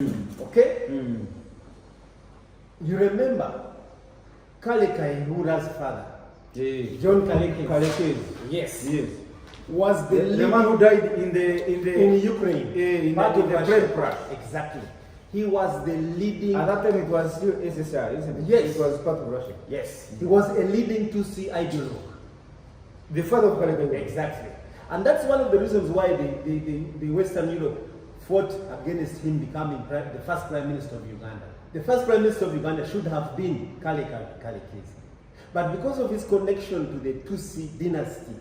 Okay? You remember Kale Kaihura's father, John Kalekes. Yes. Was the man who died in Ukraine, part of the plane crash. Exactly. He was the leading. At that time, it was still SSR, isn't it? Yes. It was part of Russia. Yes. He was a leading Tutsi ideologue. The father of Kalekes. Exactly. And that's one of the reasons why the Western Europe fought against him becoming the first Prime Minister of Uganda. The first Prime Minister of Uganda should have been Kalekes. But because of his connection to the Tutsi dynasty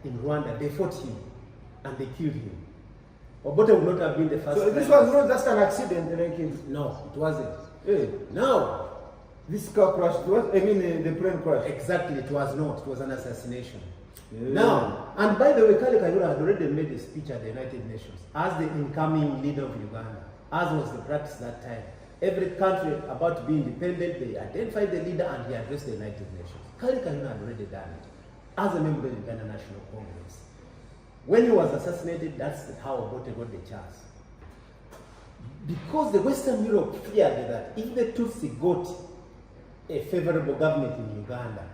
in Rwanda, they fought him and they killed him. Obote would not have been the first. So this was not just an accident, like No, it wasn't. No. This car crash, the plane crash. Exactly, it was not. It was an assassination. Now, and by the way, Kale Kaihura had already made a speech at the United Nations as the incoming leader of Uganda, as was the practice that time. Every country about to be independent, they identified the leader and he addressed the United Nations. Kale Kaihura had already done it as a member of the Uganda National Congress. When he was assassinated, that's how Obote got the chance. Because the Western Europe feared that if the Tutsi got a favorable government in Uganda,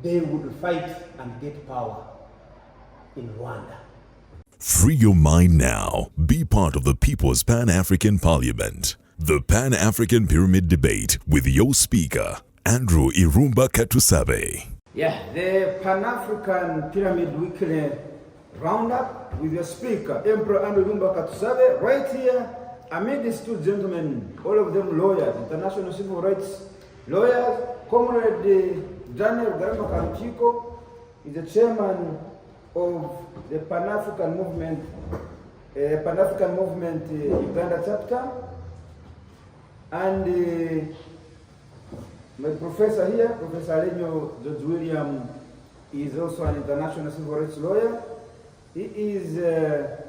they would fight and get power in Rwanda. Free your mind now. Be part of the People's Pan-African Parliament. The Pan-African Pyramid Debate with your speaker, Andrew Irumba Katusabe. Yeah, the Pan-African Pyramid Weekly Roundup with your speaker, Emperor Andrew Irumba Katusabe, right here amid these two gentlemen, all of them lawyers, international civil rights lawyers. Comrade Daniel Garama Kanchiko is the chairman of the Pan-African Movement, Uganda chapter, and my professor here, Professor Alenyo George William, is also an international civil rights lawyer. He is a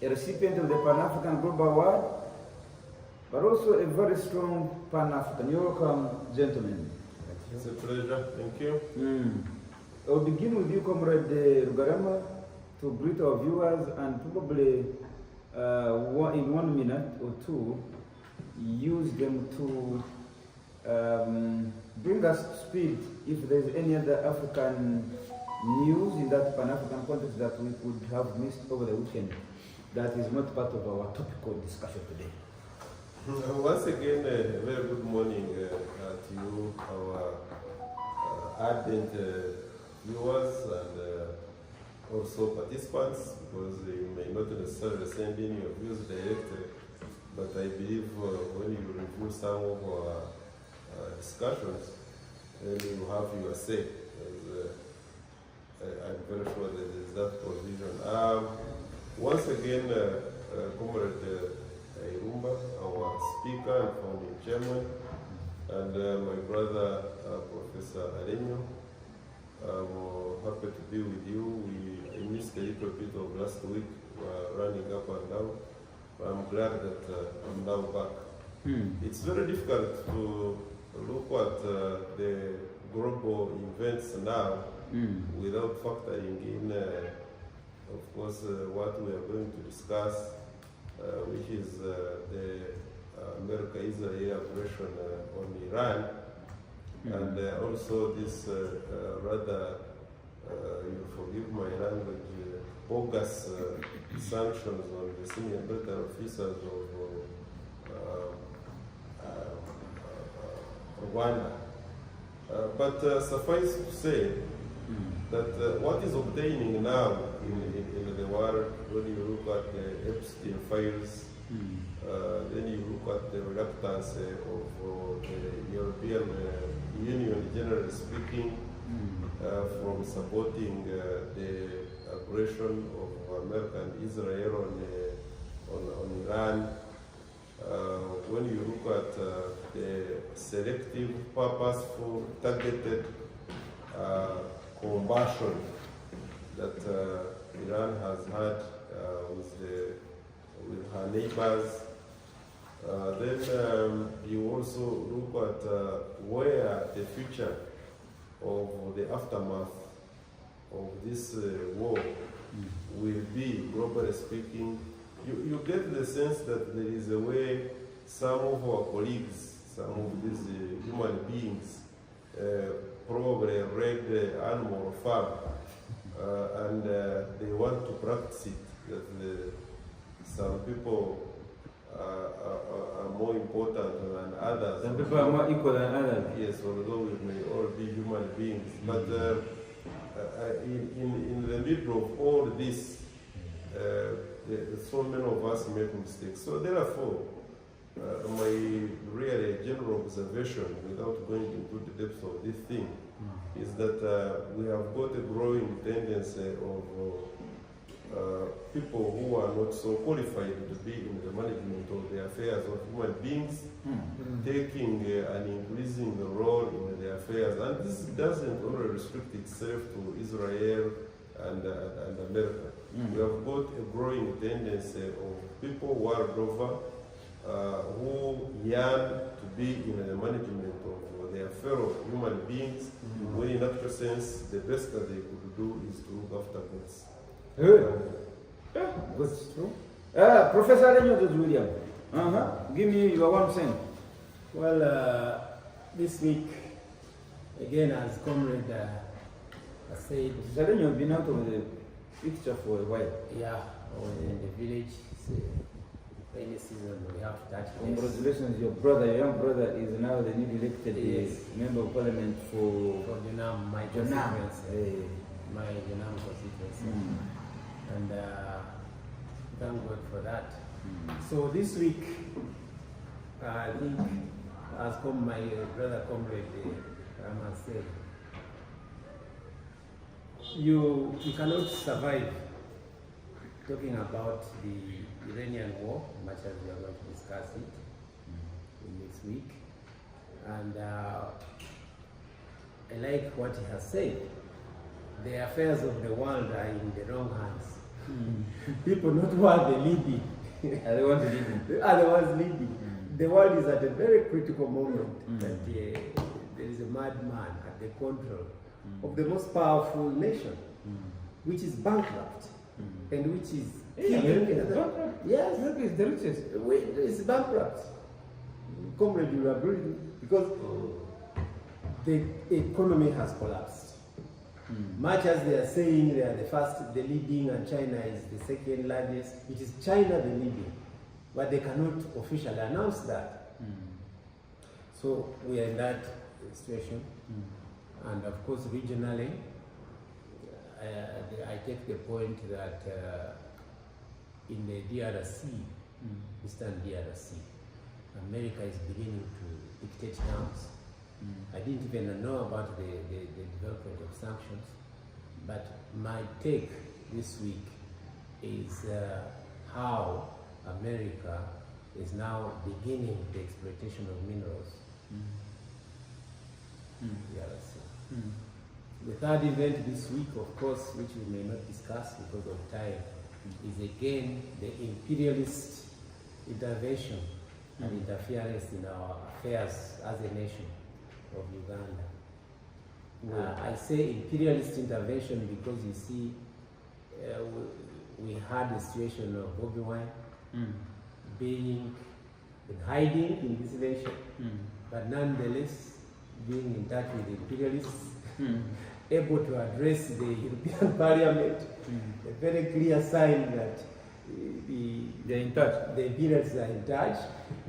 recipient of the Pan-African Global Award, but also a very strong Pan-African. You're welcome, gentlemen. It's a pleasure. Thank you. I'll begin with you, Comrade Rugarama, to greet our viewers and probably in 1 minute or two, use them to bring us to speed if there's any other African news in that Pan-African context that we could have missed over the weekend that is not part of our topical discussion today. Once again, a very good morning to you, our ardent viewers and also participants, because you may not necessarily send in your views directly, but I believe when you review some of our discussions, then you have your say. I'm very sure that there is that provision. Once again, Comrade Irumba, our speaker and founding chairman, and my brother, Professor Alenyo, I'm happy to be with you. I missed a little bit of last week, running up and down, but I'm glad that I'm now back. It's very difficult to look at the global events now without factoring in, of course, what we are going to discuss, which is the America-Israel aggression on Iran, and also this rather, you forgive my language, bogus sanctions on the senior military officers of Rwanda. But suffice to say that what is obtaining now in the world, when you look at the Epstein files, then you look at the reluctance of the European Union, generally speaking, from supporting the aggression of America and Israel on Iran. When you look at the selective, purposeful, targeted combation that Iran has had with her neighbors, then you also look at where the future of the aftermath of this war will be, globally speaking. You get the sense that there is a way some of our colleagues, some of these human beings, probably read Animal Farm, and they want to practice it. That some people are more important than others. Some people are more equal than others. Yes, although we may all be human beings. But in the middle of all this, so many of us make mistakes. So therefore, my really general observation, without going into the depths of this thing, is that we have got a growing tendency of people who are not so qualified to be in the management of the affairs of human beings, taking and increasing the role in the affairs. And this doesn't only restrict itself to Israel and America. We have got a growing tendency of people world over who yearn to be in the management of their fellow human beings, when in actual sense, the best that they could do is to look after goods. Yeah, that's true. Professor Lenyotos William, give me your 1 cent. Well, this week, again, as Comrade said, Professor Lenyo has been out of the picture for a while. yeah, I was in the village. It's a rainy season, we have to touch base. Congratulations, your brother, your young brother is now the newly elected Yes. member of parliament for For Junam, my Jonam. constituency. My Junam constituency. And thank God for that. So this week, I think, as my brother Comrade Rama said, you cannot survive talking about the Iranian war, much as we are going to discuss it in this week. And I like what he has said. The affairs of the world are in the wrong hands. People not who are the leading. I don't want to leave him. They are the ones leading. The world is at a very critical moment that there is a madman at the control of the most powerful nation, which is bankrupt and which is Bankrupt? Yes, America is the richest. it's bankrupt. Comrade, you agree? Because the economy has collapsed. Much as they are saying they are the first, the leading, and China is the second largest, it is China the leading, but they cannot officially announce that. So we are in that situation, and of course regionally, I take the point that in the DRC, Eastern DRC, America is beginning to dictate terms. I didn't even know about the development of sanctions, but my take this week is how America is now beginning the exploitation of minerals. DRC. The third event this week, of course, which we may not discuss because of time, is again the imperialist intervention and interference in our affairs as a nation of Uganda. I say imperialist intervention because you see, we had a situation of Bobi Wine being in hiding in this nation, but nonetheless being in touch with the imperialists, able to address the European Parliament, a very clear sign that They're in touch. the imperialists are in touch,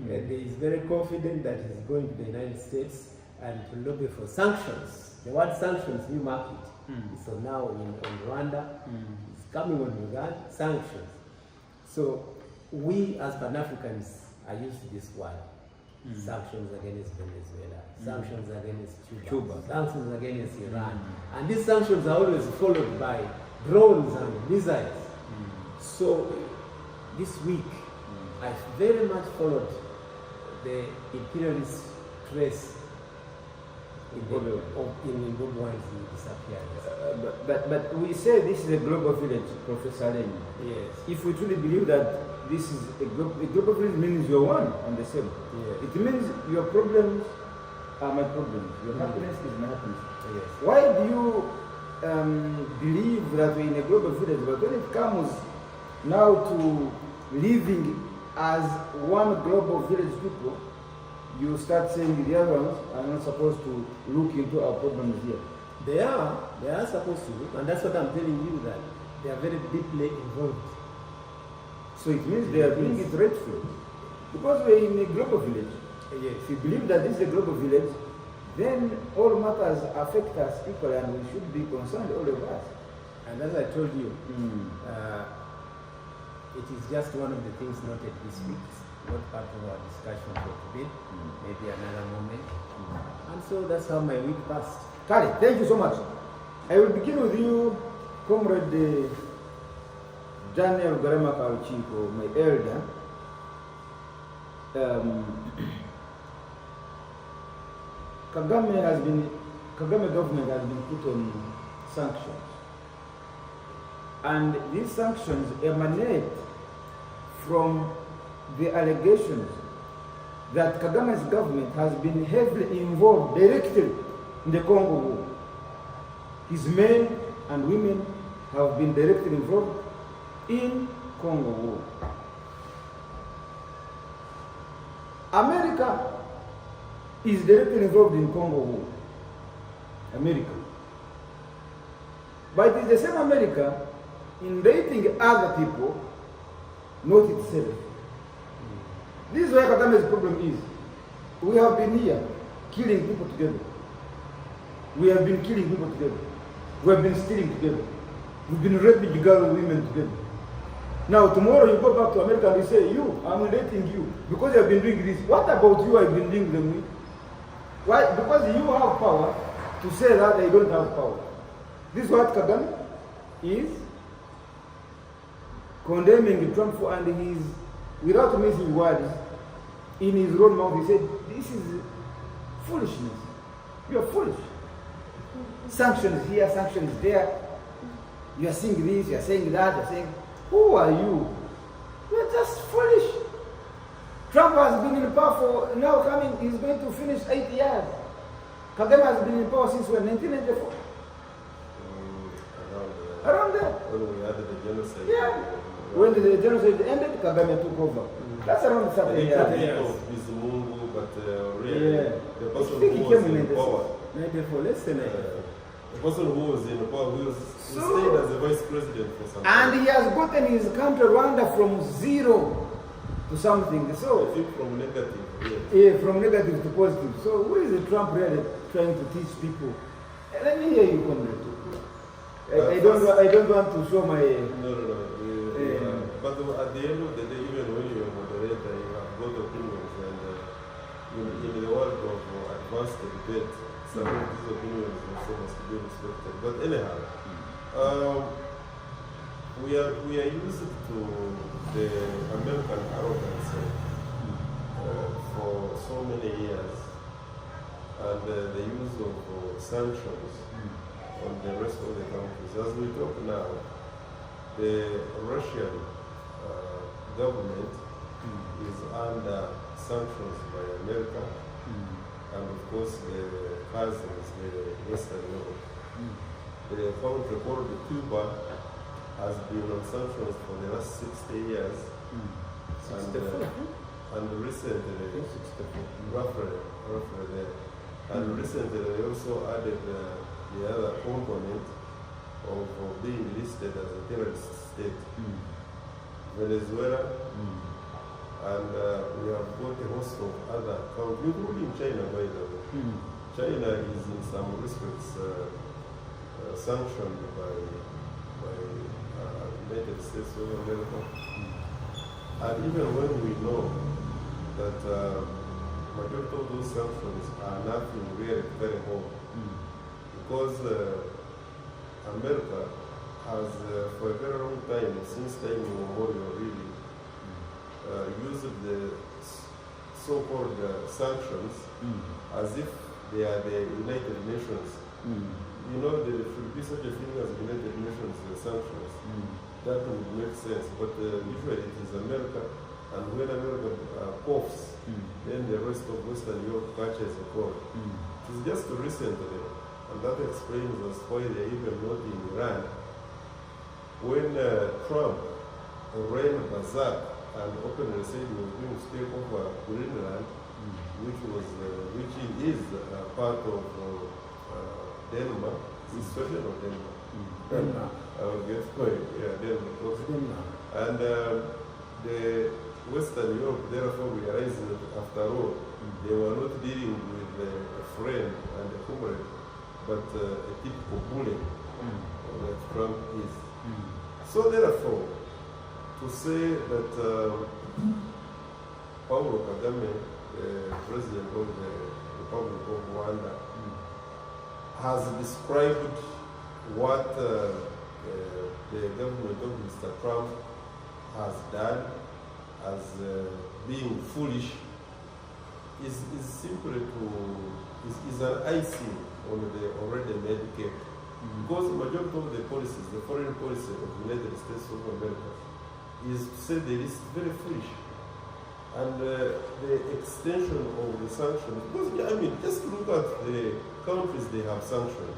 and he is very confident that he's going to the United States and to lobby for sanctions. The word sanctions, new market. So now in Rwanda, it's coming on Uganda, sanctions. So we as Pan-Africans are used to this word. Sanctions against Venezuela, sanctions against Cuba, sanctions against Iran. And these sanctions are always followed by drones and missiles. So this week, I very much followed the imperialist trace in Bobi Wine's disappearance. But we say this is a global village, Professor Lenyo. Yes. If we truly believe that this is a global village, means you're one and the same. Yes. It means your problems are my problems. Your happiness is my happiness. Yes. Why do you believe that we're in a global village? But when it comes now to living as one global village people, you start saying the other ones are not supposed to look into our problems here. They are supposed to look, and that's what I'm telling you, that they are very deeply involved. So it means they are doing it rightfully. Because we're in a global village. Yes. If you believe that this is a global village, then all matters affect us equally, and we should be concerned, all of us. And as I told you, it is just one of the things noted this week, not part of our discussion for today, maybe another moment. And so that's how my week passed. Kali, thank you so much. I will begin with you, Comrade Years-Rugarama Chico, my elder. Kagame government has been put on sanctions. And these sanctions emanate from the allegations that Kagame's government has been heavily involved directly in the Congo War. His men and women have been directly involved in Congo War. America is directly involved in Congo War. America. But it is the same America in rating other people, not itself. This is where Kagame's problem is. We have been here killing people together. We have been killing people together. We have been stealing together. We've been raping girls and women together. Now tomorrow you go back to America and you say, you, I'm rating you because you have been doing this. What about you have been doing them with? Why? Because you have power to say that they don't have power. This is what Kagame is condemning Trump for, and he's, without missing words, in his own mouth, he said, this is foolishness. You are foolish. Sanctions here, sanctions there. You are saying this, you are saying that, you are saying, who are you? You are just foolish. Trump has been in power for, now coming, he's going to finish 8 years. Kagame has been in power since 1994. Around there. When we had the genocide. Yeah. When the genocide ended, Kagame took over. That's around 30 years. But really, the person I think who he was came in in power, 94, less than 94. the person who was in power, who stayed as the vice president for some time. And he has gotten his country, Rwanda, from zero to something. I So, think from negative, yes. yeah, from negative to positive. So, who is the Trump really trying to teach people? Let me hear you, comrade. I don't want to show my. No. But at the end of the day, even when you're a moderator, you have got opinions, and in the world of advanced debate, some of these opinions also must be respected. But anyhow, we are used to the American arrogance for so many years, and the use of sanctions on the rest of the countries. As we talk now, the Russian government is under sanctions by America, and of course the cousins, the Western Europe. The country called Cuba has been on sanctions for the last 60 years, and recently, roughly there, and recently they also added the other component of being listed as a terrorist state. Venezuela, and we have got a host of other countries, including China, by the way. China is in some respects sanctioned by United States of America. And even when we know that majority of those sanctions are nothing really very home, because America has for a very long time, since time immemorial really, used the so-called sanctions as if they are the United Nations. You know, there should be such a thing as United Nations sanctions. That would make sense, but usually it is America, and when America coughs, then the rest of Western Europe catches a cold. It is just recently, and that explains us why they are even not in Iran. When Trump ran berserk and openly said he was going to take over Greenland, which is part of Denmark. Is it Sweden or Denmark? Denmark. I will get point. Yeah, Denmark. Denmark. And the Western Europe therefore realized that after all, they were not dealing with a friend and a comrade, but a typical bully that Trump is. So therefore, to say that Paulo Kagame, the president of the Republic of Rwanda, has described what the government of Mr. Trump has done as being foolish is simply is an icing on the already made cake. Because the majority of the policies, the foreign policy of the United States of America, is to say that it's very foolish. And the extension of the sanctions, because I mean, just look at the countries they have sanctioned.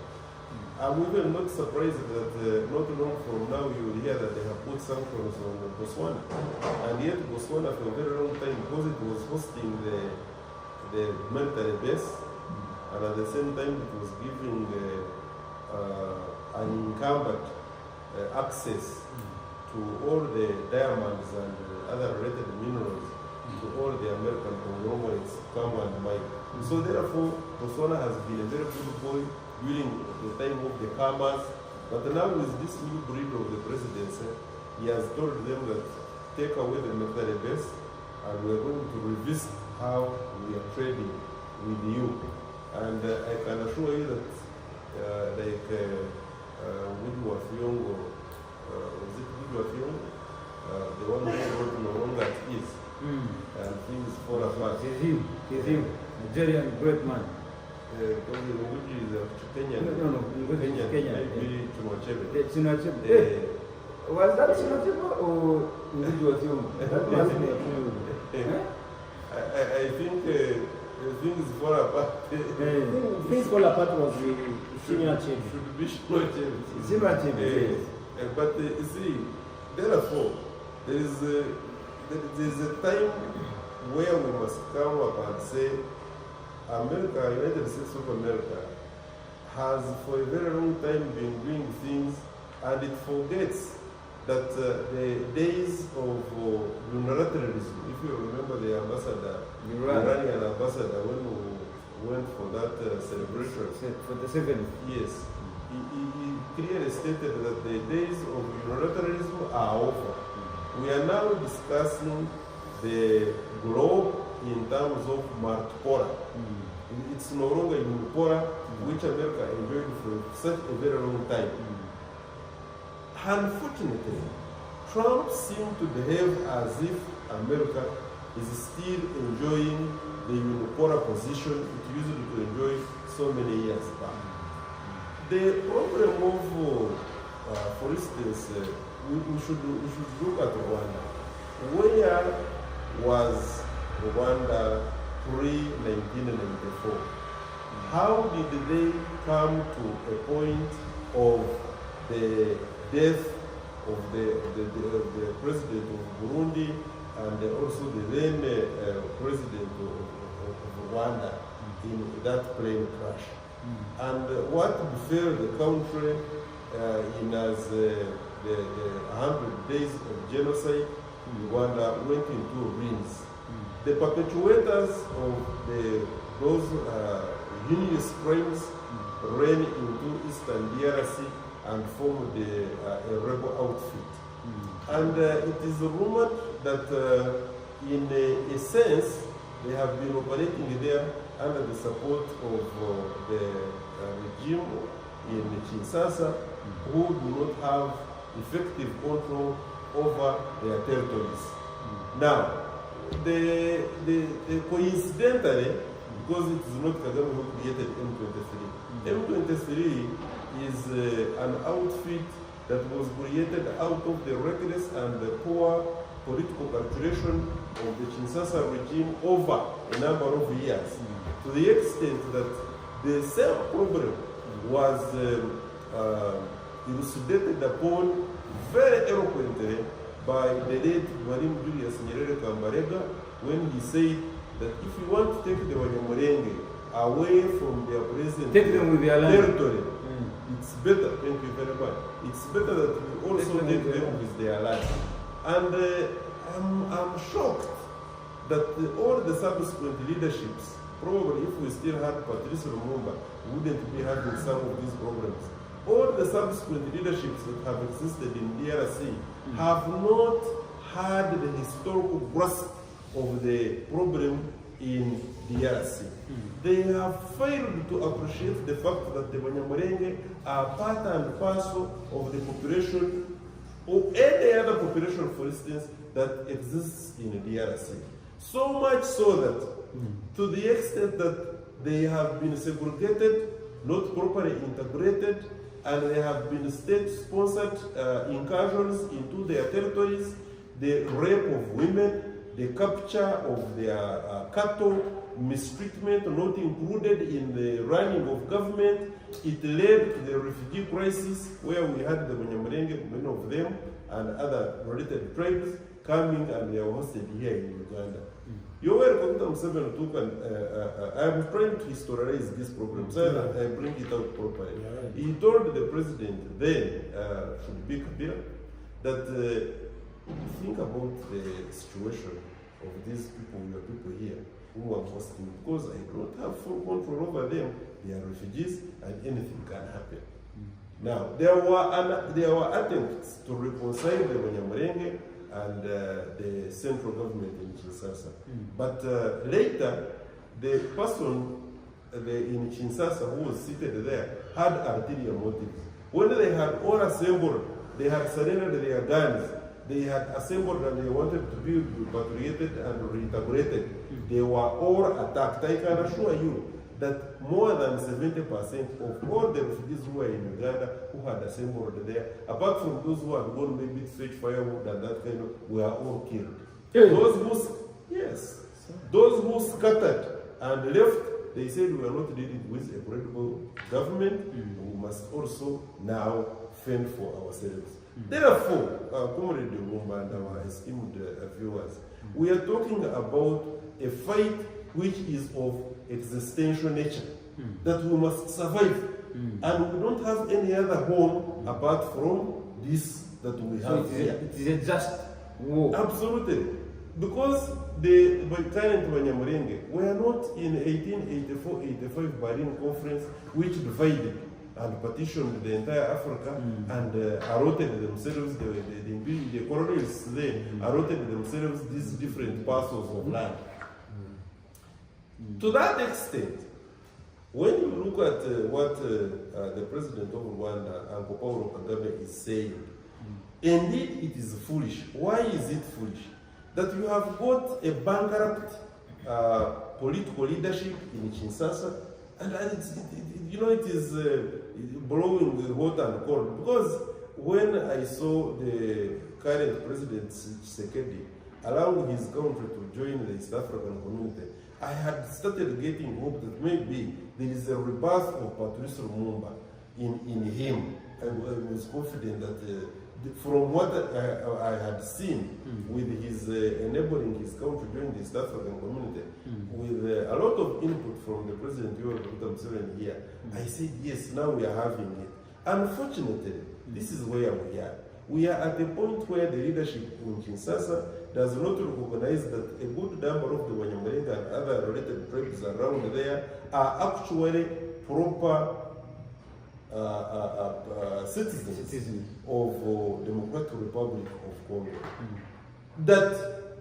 I'm even not surprised that not long from now you will hear that they have put sanctions on Botswana. And yet Botswana for a very long time, because it was hosting the military base, and at the same time it was giving unencumbered access to all the diamonds and other related minerals to all the American conglomerates come and mine. So therefore, Botswana has been a very good boy during the time of the Kamas, but now with this new breed of the presidency, he has told them that take away the military base and we are going to revisit how we are trading with you. And I can assure you that Woodward Fiongo, is it Woodward Fiongo? The one who wrote no longer is, and things fall apart. He's him, Nigerian great man. Ngugi is a Kenyan. No, Ngugi is Kenyan. Maybe Chinwachebe. Chinwachebe. Was that Chinwachebe or Ngugi was young? That must be I think things fall apart. Things fall apart was Chinwachebe. Should be Chinwachebe. Chinwachebe. But you see, therefore, there is a time where we must come up and say, America, United States of America, has for a very long time been doing things, and it forgets that the days of unilateralism, if you remember the ambassador, Iranian ambassador, when we went for that celebration. For the 7th. Yes. He clearly stated that the days of unilateralism are over. We are now discussing the globe in terms of multipolar. It's no longer unipolar, which America enjoyed for such a very long time. Unfortunately, Trump seemed to behave as if America is still enjoying the unipolar position it used to enjoy so many years back. The problem of, for instance, we should look at Rwanda. Where was Rwanda pre-1994? How did they come to a point of the death of the president of Burundi and also the then president of Rwanda in that plane crash? And what befell the country in as the 100 days of genocide, Rwanda went into ruins. The perpetuators of those heinous crimes ran into Eastern DRC and formed a rebel outfit. And it is rumored that in a sense, they have been operating there under the support of the regime in Kinshasa, who do not have effective control over their territories. Now, coincidentally, because it is not Kagame who created M23. M23 is an outfit that was created out of the reckless and the poor political calculation of the Kinshasa regime over a number of years, to the extent that the same problem was elucidated upon very eloquently by the late Mwalimu Julius Nyerere Kambarega when he said that if you want to take the Wanyamulenge away from their present Take them with their land. territory, it's better, thank you very much, it's better that we also take them with their land. And I'm shocked that all the subsequent leaderships, probably if we still had Patrice Lumumba, we wouldn't be having some of these problems. All the subsequent leaderships that have existed in DRC have not had the historical grasp of the problem in DRC. They have failed to appreciate the fact that the Wanyamulenge are part and parcel of the population or any other population, for instance, that exists in DRC. So much so that, to the extent that they have been segregated, not properly integrated, and they have been state-sponsored incursions into their territories, the rape of women, the capture of their cattle, mistreatment not included in the running of government. It led to the refugee crisis where we had the Wanyamulenge, many of them, and other related tribes coming and they are hosted here in Uganda. Yoweri Kaguta Museveni took I'm trying to historize this problem so that I bring it out properly. He told the president then, should be Kabila, that think about the situation of these people, your people here, who are hosting, because I don't have full control over them. They are refugees and anything can happen. Now, there were attempts to reconcile the Wanyamulenge and the central government in Kinshasa. But later, the person in Kinshasa who was seated there had ulterior motives. When they had all assembled, they had surrendered their guns, they had assembled and they wanted to be repatriated and reintegrated. They were all attacked. I can assure you that more than 70% of all the refugees who were in Uganda who had assembled there, apart from those who had gone maybe to fetch firewood and that kind of, were all killed. Those who scattered and left, they said we are not dealing with a credible government, we must also now fend for ourselves. Therefore, Comrade Lumumba and our esteemed viewers, we are talking about a fight which is of existential nature, that we must survive. And we don't have any other home apart from this that we have here. It is a just war. Absolutely. Because the current Wanyamulenge were not in 1884-85 Berlin Conference, which divided and partitioned the entire Africa and allotted themselves, the colonialists then allotted themselves these different parcels of land. To that extent, when you look at what the president of Rwanda, Uncle Paul Kagame, is saying, indeed it is foolish. Why is it foolish? That you have got a bankrupt political leadership in Kinshasa, and it is blowing hot and cold. Because when I saw the current president Tshisekedi allowing his country to join the East African community, I had started getting hope that maybe there is a rebirth of Patrice Lumumba in him. I was confident that from what I had seen with his enabling his country to join the East African community, with a lot of input from the President Years-Rugarama here, I said, yes, now we are having it. Unfortunately, this is where we are. We are at a point where the leadership in Kinshasa does not recognize that a good number of the Wanyamulenge and other related tribes around there are actually proper citizens of Democratic Republic of Congo. That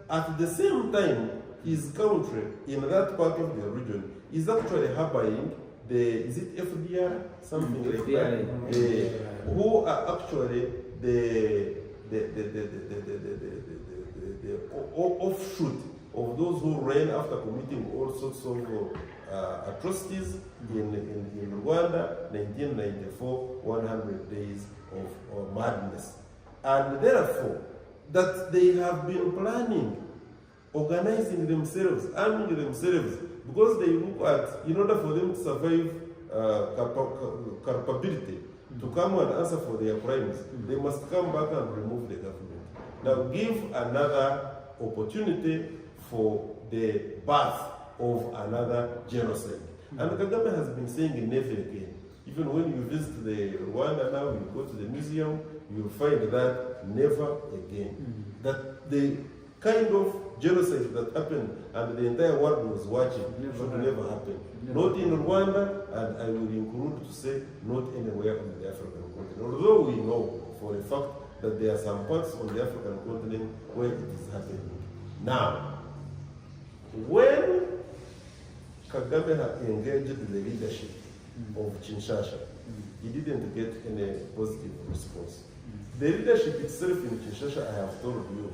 at the same time, his country in that part of the region is actually harboring is it FDR? Something like that. Who are actually the offshoot of those who ran after committing all sorts of atrocities in Rwanda, 1994, 100 days of madness. And therefore, that they have been planning, organizing themselves, arming themselves, because they look at, in order for them to survive capability, to come and answer for their crimes, they must come back and remove the government. Now give another opportunity for the birth of another genocide. And Kagame has been saying never again. Even when you visit the Rwanda now, you go to the museum, you'll find that never again. That the kind of genocide that happened and the entire world was watching should never happen. Not in Rwanda, and I will include to say not anywhere on the African continent. Although we know for a fact that there are some parts on the African continent where it is happening. Now, when Kagame had engaged the leadership of Kinshasa, he didn't get any positive response. The leadership itself in Kinshasa, I have told you,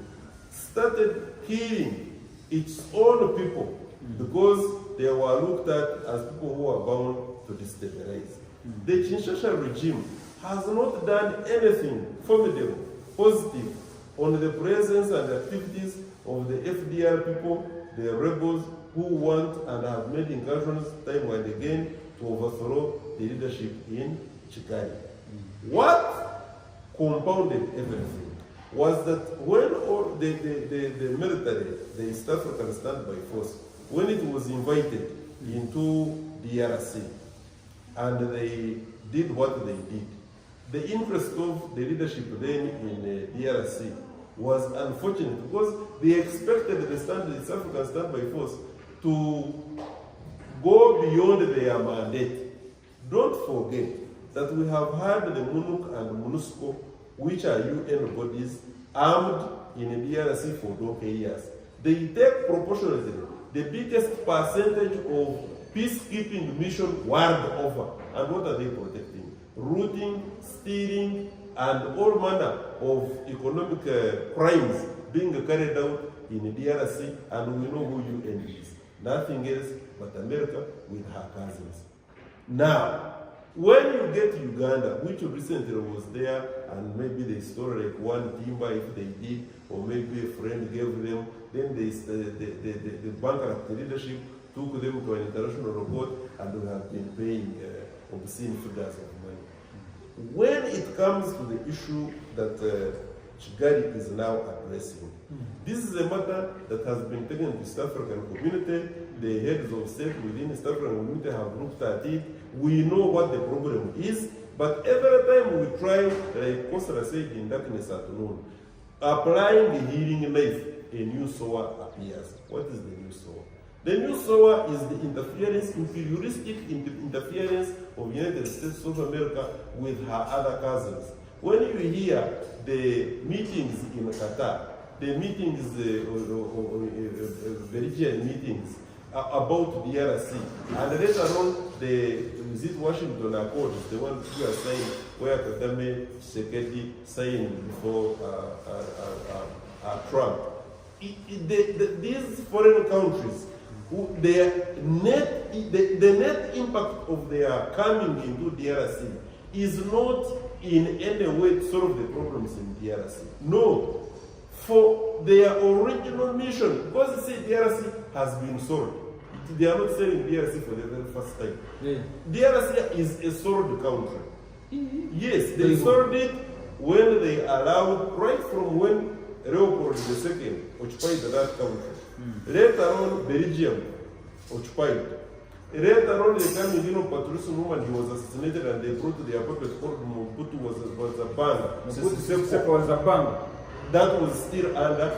started killing its own people because they were looked at as people who are bound to destabilize. The Kinshasa regime has not done anything formidable, positive on the presence and activities of the FDR people, the rebels who want and have made incursions time and again to overthrow the leadership in Kigali. What compounded everything was that when all the military, the East African Standby Force, when it was invited into DRC and they did what they did, the interest of the leadership then in DRC was unfortunate because they expected the East African Standby Force to go beyond their mandate. Don't forget that we have had the MONUC and MONUSCO, which are UN bodies, armed in DRC for donkey years. They take proportionately the biggest percentage of peacekeeping mission world over. And what are they protecting? Looting, stealing, and all manner of economic crimes being carried out in DRC, and we know who UN is. Nothing else but America with her cousins. Now, when you get Uganda, which recently was there, and maybe they stole like one timber if they did, or maybe a friend gave them, then the bankrupt leadership took them to an international court, and we have been paying obscene figures of money. When it comes to the issue that Kigali is now addressing, this is a matter that has been taken to the East African community. The heads of state within the East African community have looked at it. We know what the problem is, but every time we try, like Costa said in darkness at noon, applying the healing knife, a new SOA appears. What is the new SOA? The new SOA is the interference, imperialistic interference of the United States of America with her other cousins. When you hear the meetings in Qatar, the meetings, Belgian meetings about DRC, and later on the visit Washington Accord is the one you are saying where Kagame Tshisekedi signed before Trump. These foreign countries, the net impact of their coming into DRC is not in any way to solve the problems in DRC. No. For their original mission, because they say DRC has been sold. They are not selling DRC for the very first time. Yeah. DRC is a sold country. Yes, they sold it when they allowed, right from when Leopold II occupied that country. Later on, Belgium occupied. Later on, the Camino Patrice woman, he was assassinated and they brought their puppet called Mobutu was a band. Mobutu was a band. That was still under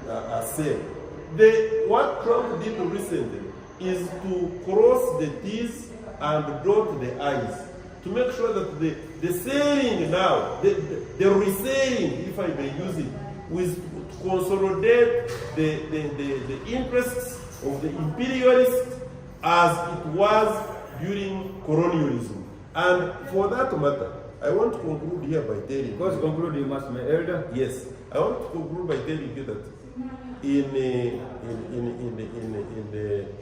a sale. What Trump did recently is to cross the T's and dot the I's to make sure that the selling now, the reselling, if I may use it, with to consolidate the interests of the imperialists as it was during colonialism. And for that matter, I want to conclude here by telling you. Because conclude you must, my elder. Yes, I want to conclude by telling you that in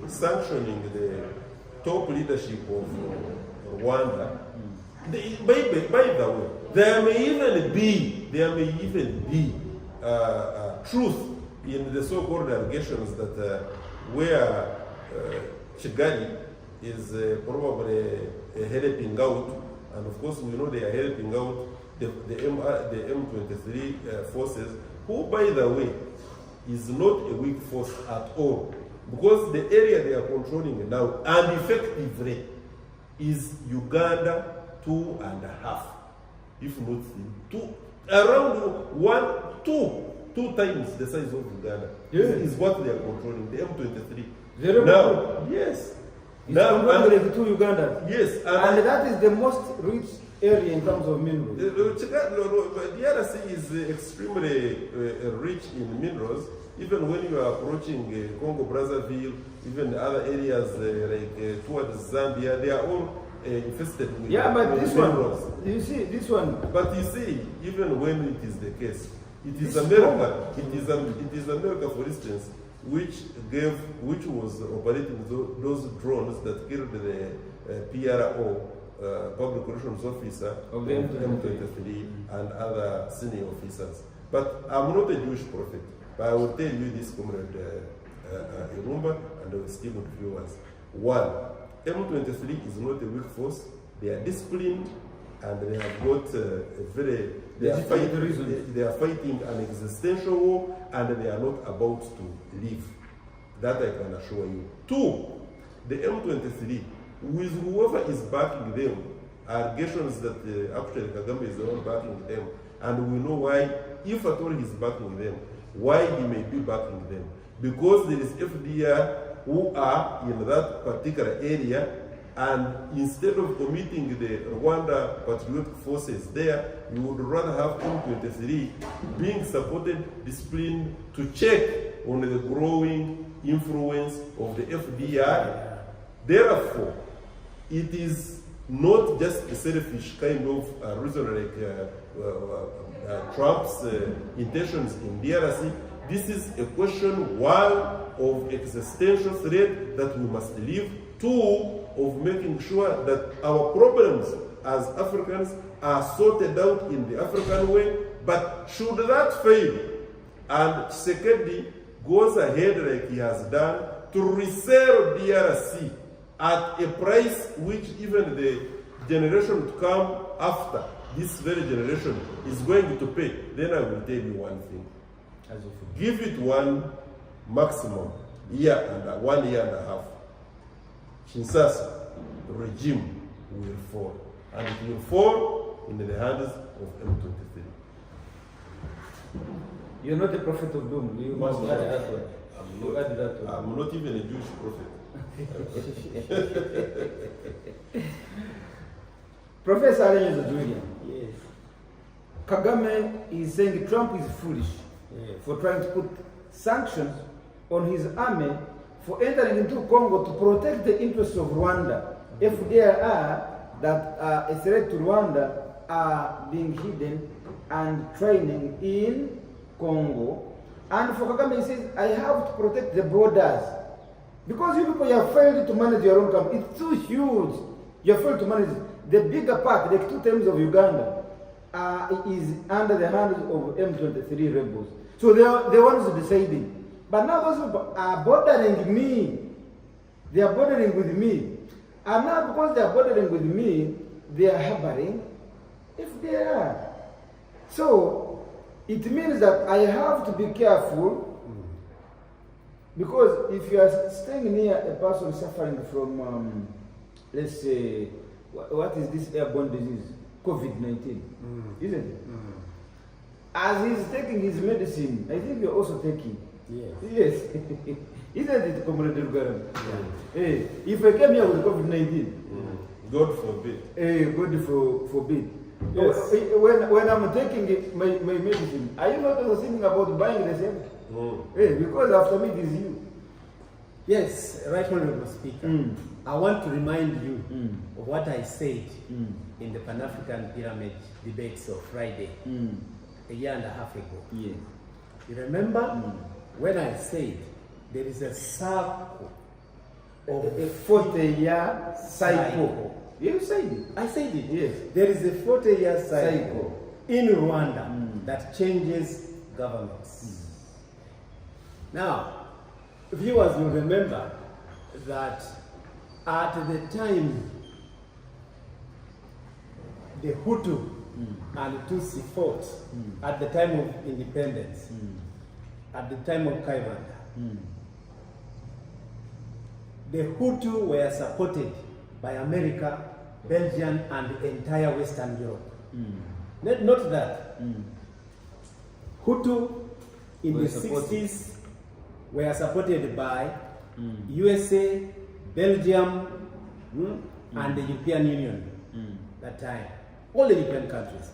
sanctioning the top leadership of Rwanda, by the way, there may even be truth in the so-called allegations that where Kigali is probably helping out, and of course we know they are helping out the M23 forces who, by the way, is not a weak force at all, because the area they are controlling now, and effectively, is Uganda 2.5, if not 3, around 2 times the size of Uganda. Yeah. Is what they are controlling, the M23. Very Now, well. yes. It's Now, controlling to Uganda. yes, And that is the most rich area in terms of minerals. the DRC is extremely rich in minerals. Even when you are approaching Congo Brazzaville, even other areas towards Zambia, they are all infested with But with this minerals. one, you see, this one. But you see, even when it is the case, it is It's America. It is America, for instance, which was operating those drones that killed the PRO, Public Relations Officer Of the M23 and other senior officers. But I'm not a Jewish prophet. But I will tell you this, Comrade Irumba and the esteemed viewers. One, M23 is not a weak force. They are disciplined and they have got they are fighting an existential war and they are not about to leave. That I can assure you. Two, the M23, with whoever is backing them, allegations that actually Kagame is the one backing them, and we know why, if at all he's backing them, why he may be backing them. Because there is FDR who are in that particular area, and instead of committing the Rwanda patriotic forces there, you would rather have M23 being supported, disciplined, to check on the growing influence of the FDR. Therefore, it is not just a selfish kind of reason like Trump's intentions in DRC. This is a question, one, of existential threat that we must live, two, of making sure that our problems as Africans are sorted out in the African way. But should that fail, and secondly, goes ahead like he has done to resell DRC at a price which even the generation to come after this very generation is going to pay, then I will tell you one thing. Give it one maximum year and 1 year and a half. Kinshasa regime will fall, and it will fall in the hands of M23. You're not a prophet of doom. You must add that one. I'm not even a Jewish prophet. Professor Alenzo Julian, Yes. Kagame is saying Trump is foolish for trying to put sanctions on his army for entering into Congo to protect the interests of Rwanda. If there are that are a threat to Rwanda are being hidden and training in Congo. And for Kagame, he says, I have to protect the borders. Because you people have failed to manage your own country. It's too huge. You have failed to manage the bigger part, like 2 times of Uganda, is under the hands of M23 rebels. So they are the ones deciding. But now those people are bordering me. They are bordering with me. And now because they are bordering with me, they are harboring if they are. So it means that I have to be careful, because if you are staying near a person suffering from, let's say, what is this airborne disease? COVID-19, isn't it? As he's taking his medicine, I think you're also taking. Yes. Yes. Isn't it, Comrade Years-Rugarama? Hey, if I came here with COVID-19, God forbid. God forbid. Yes. When I'm taking my medicine, are you not also thinking about buying the same? Hey, because after me it is you. Yes, Right Honorable Speaker. I want to remind you of what I said in the Pan-African Pyramid debates of Friday, a year and a half ago. Yes. You remember when I said there is a circle of A 40-year cycle. You said it. I said it. Yes. There is a 40-year cycle Cycle. in Rwanda that changes governments. Now, viewers will remember that at the time the Hutu and Tutsi fought at the time of independence, at the time of Kaibanda. The Hutu were supported by America, Belgium, and the entire Western Europe. Not that. Hutu in the 60s were supported by USA, Belgium, and the European Union that time. All the European countries.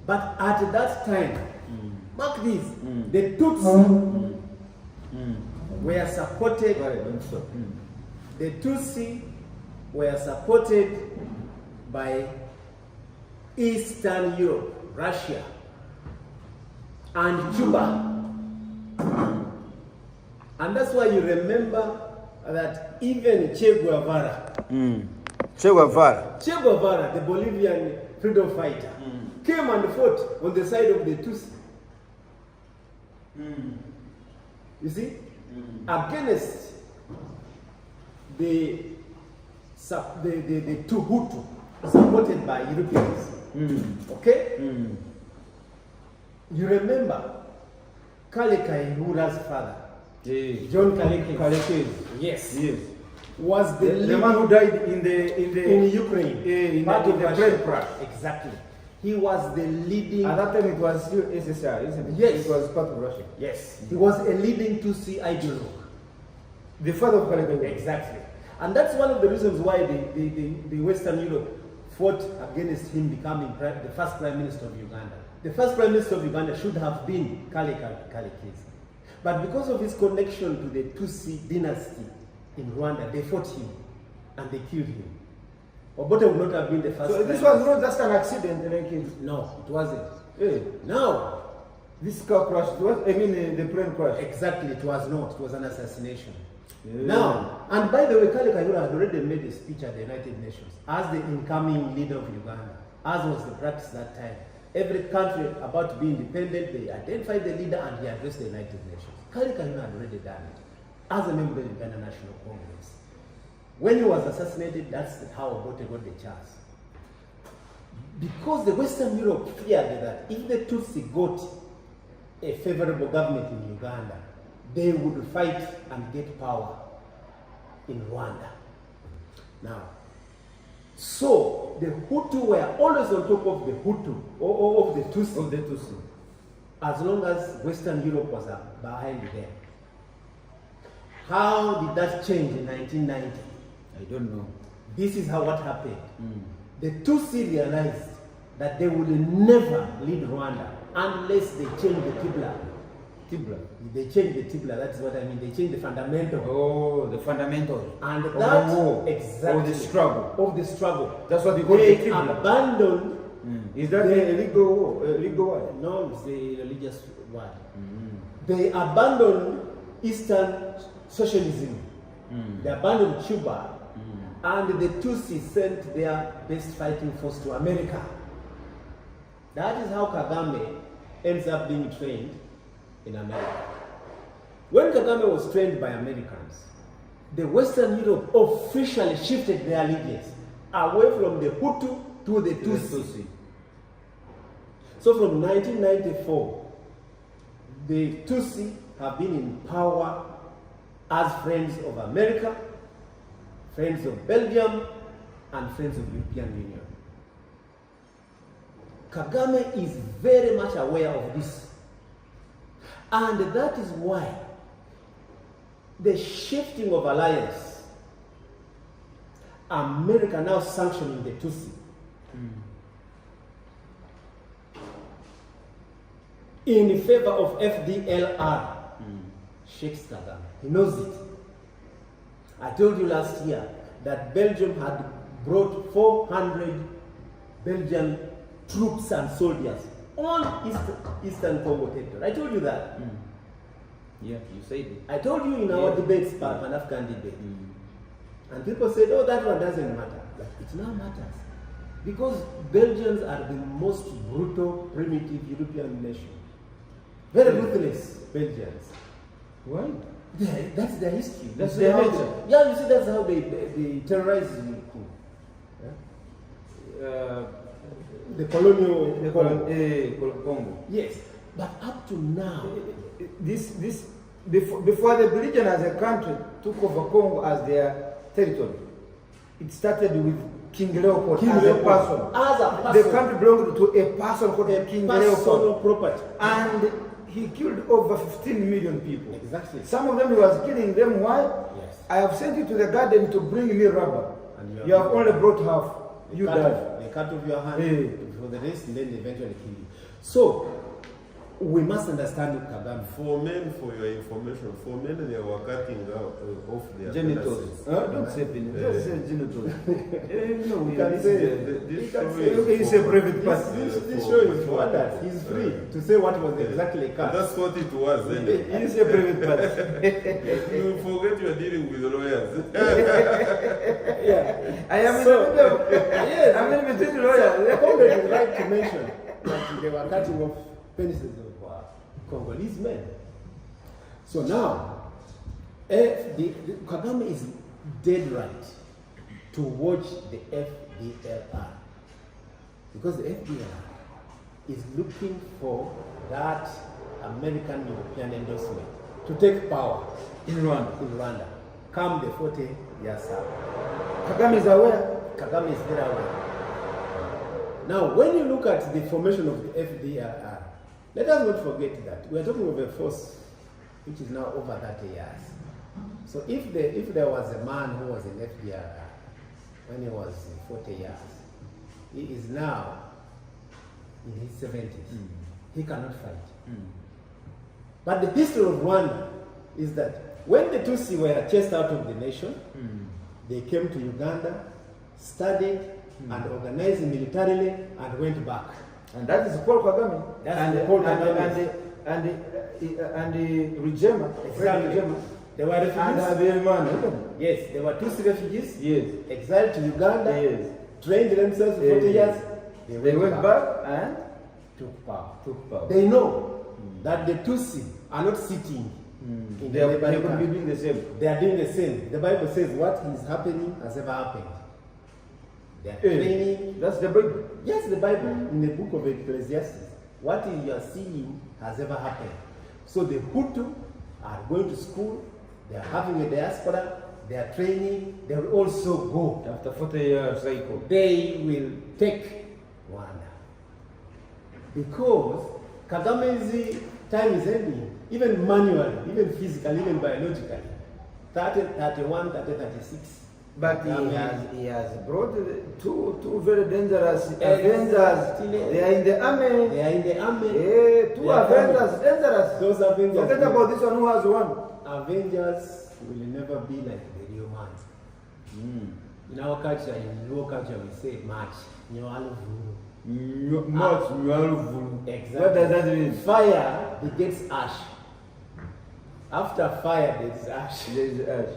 But at that time, mark this, the Tutsi were supported, the Tutsi were supported by Eastern Europe, Russia, and Cuba. And that's why you remember that even Che Guevara, the Bolivian freedom fighter, came and fought on the side of the Tutsi. You see? Against the two Hutu supported by Europeans. Okay? You remember Kale Kaihura's father, John Kalekes. Yes. Was the man who died in Ukraine, part of the plane crash. Exactly. He was the leading. At that time, it was still SSR, isn't it? Yes. It was part of Russia. Yes. He was a leading Tutsi ideologue. The father of Kalekes. Exactly. And that's one of the reasons why the Western Europe fought against him becoming the first Prime Minister of Uganda. The first Prime Minister of Uganda should have been Kalekes. But because of his connection to the Tutsi dynasty in Rwanda, they fought him and they killed him. Obote would not have been the first. So this was not just an accident, No, it wasn't. No. This car crash, the plane crash. Exactly, it was not. It was an assassination. Now, and by the way, Kale Kaihura had already made a speech at the United Nations as the incoming leader of Uganda, as was the practice that time. Every country about to be independent, they identified the leader and he addressed the United Nations. Kale Kaihura had already done it as a member of the Uganda National Congress. When he was assassinated, that's how Obote got the chance. Because the Western Europe feared that if the Tutsi got a favorable government in Uganda, they would fight and get power in Rwanda. Now, so the Hutu were always on top of the Hutu, or of the Tutsi. As long as Western Europe was behind them. How did that change in 1990? I don't know. This is what happened. The Tutsi realized that they would never lead Rwanda unless they change the Tibla. They change the Tibla, that's what I mean. They change the fundamental. Oh, the fundamental. And of that, the war. exactly. Of the struggle. That's what we call they the Tibla. Abandoned. Is that a legal war? No, it's the religious one. They abandoned Eastern socialism. They abandoned Cuba. And the Tutsi sent their best fighting force to America. That is how Kagame ends up being trained in America. When Kagame was trained by Americans, the Western Europe officially shifted their allegiance away from the Hutu to the Tutsi. So from 1994, the Tutsi have been in power as friends of America, friends of Belgium, and friends of European Union. Kagame is very much aware of this. And that is why the shifting of alliance, America now sanctioning the Tutsi. In favor of FDLR, shakes Kagame. He knows it. I told you last year that Belgium had brought 400 Belgian troops and soldiers on Eastern Congo territory. I told you that. Yeah, you said it. I told you in our debates, Pan-African debate. And people said, oh, that one doesn't matter. But it now matters. Because Belgians are the most brutal, primitive European nation. Very ruthless Belgians. Why? Yeah, that's their history. That's their nature. Yeah, you see, that's how they terrorize you. Yeah? the colonial Congo. Yes, but up to now, Before the Belgian as a country took over Congo as their territory, it started with King Leopold as a person. The country belonged to a person called King Leopold. Property. And he killed over 15 million people. Exactly. Some of them he was killing them. Why? Yes. I have sent you to the garden to bring me rubber. And you have only brought half. You died. They cut off your hand for the rest, and then they eventually kill you. So, we must understand Kagame. For men, for your information, for men they were cutting off their genitals. Don't say penis, just say genitals. You can say it's a private part. This show is for others. He's free to say what was exactly cut. That's what it was. It's a private part. You forget you are dealing with lawyers. Yeah. I am in the middle. Yes, I'm in between lawyers. Congress is right to mention that they were cutting off penises of Congolese men. So now, Kagame is dead right to watch the FDLR, because the FDLR is looking for that American European endorsement to take power In Rwanda. Come the 40 years up. Kagame is aware. Kagame is very aware. Now, when you look at the formation of the FDLR, let us not forget that we are talking of a force which is now over 30 years. So if there was a man who was in FDLR when he was 40 years, he is now in his 70s. He cannot fight. But the history of Rwanda is that when the Tutsi were chased out of the nation, they came to Uganda, studied, and organized militarily, and went back. And that is Paul Kagame. And Rugema. Exactly. They were refugees. Yes, they were Tutsi refugees. Yes. Exiled to Uganda. Yes. Trained themselves for 40 years. They went back and took power. They know that the Tutsi are not sitting in they the could be doing the same. They are doing the same. The Bible says what is happening has ever happened. They are training. That's the Bible. Yes, the Bible in the book of Ecclesiastes. What you are seeing has ever happened. So the Hutu are going to school. They are having a diaspora. They are training. They will also go. After 40-year cycle. They will take Rwanda. Because Kagame's time is ending. Even manually, even physically, even biologically. 30, 31, 30, 36. But he has brought two very dangerous Avengers. They are in the army. They are in the army. Two Avengers, dangerous. Those Avengers. Forget about this one who has one. Avengers will never be like the real man. In our culture, in Luo culture, we say march. Exactly. What does that mean? Fire begets ash. After fire, there is ash. There is ash.